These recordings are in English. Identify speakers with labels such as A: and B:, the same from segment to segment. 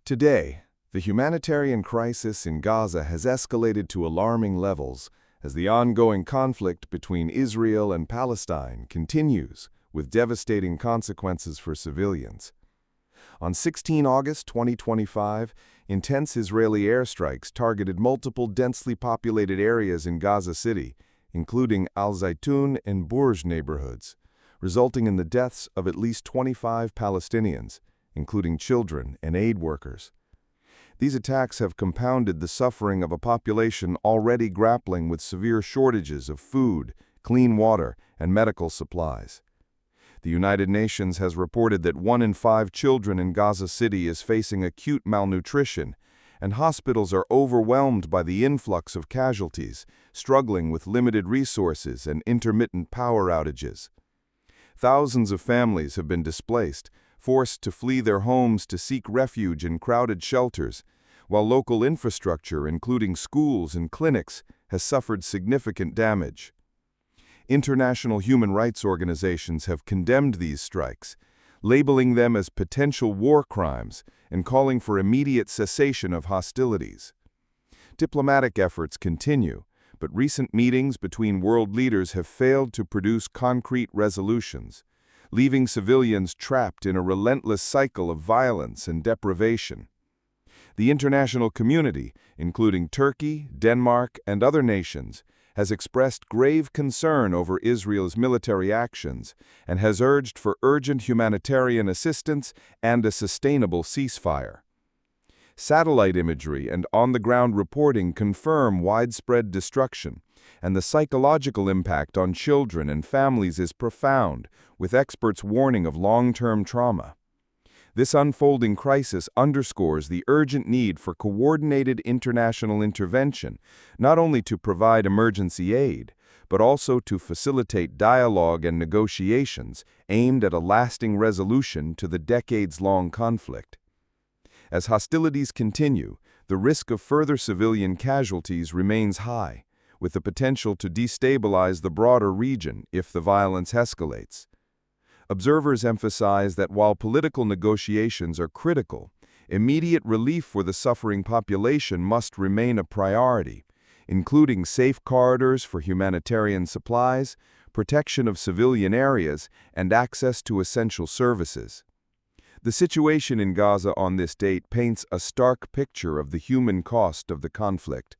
A: Today, the humanitarian crisis in Gaza has escalated to alarming levels as the ongoing conflict between Israel and Palestine continues, with devastating consequences for civilians. On 16 August 2025, intense Israeli airstrikes targeted multiple densely populated areas in Gaza City, including Al-Zaytun and Burj neighborhoods, resulting in the deaths of at least 25 Palestinians, including children and aid workers. These attacks have compounded the suffering of a population already grappling with severe shortages of food, clean water, and medical supplies. The United Nations has reported that 1 in 5 children in Gaza City is facing acute malnutrition, and hospitals are overwhelmed by the influx of casualties, struggling with limited resources and intermittent power outages. Thousands of families have been displaced, forced to flee their homes to seek refuge in crowded shelters, while local infrastructure, including schools and clinics, has suffered significant damage. International human rights organizations have condemned these strikes, labeling them as potential war crimes and calling for immediate cessation of hostilities. Diplomatic efforts continue, but recent meetings between world leaders have failed to produce concrete resolutions, leaving civilians trapped in a relentless cycle of violence and deprivation. The international community, including Turkey, Denmark, and other nations, has expressed grave concern over Israel's military actions and has urged for urgent humanitarian assistance and a sustainable ceasefire. Satellite imagery and on-the-ground reporting confirm widespread destruction, and the psychological impact on children and families is profound, with experts warning of long-term trauma. This unfolding crisis underscores the urgent need for coordinated international intervention, not only to provide emergency aid, but also to facilitate dialogue and negotiations aimed at a lasting resolution to the decades-long conflict. As hostilities continue, the risk of further civilian casualties remains high, with the potential to destabilize the broader region if the violence escalates. Observers emphasize that while political negotiations are critical, immediate relief for the suffering population must remain a priority, including safe corridors for humanitarian supplies, protection of civilian areas, and access to essential services. The situation in Gaza on this date paints a stark picture of the human cost of the conflict,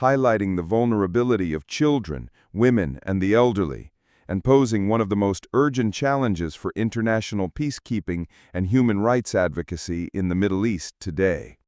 A: highlighting the vulnerability of children, women, and the elderly, and posing one of the most urgent challenges for international peacekeeping and human rights advocacy in the Middle East today.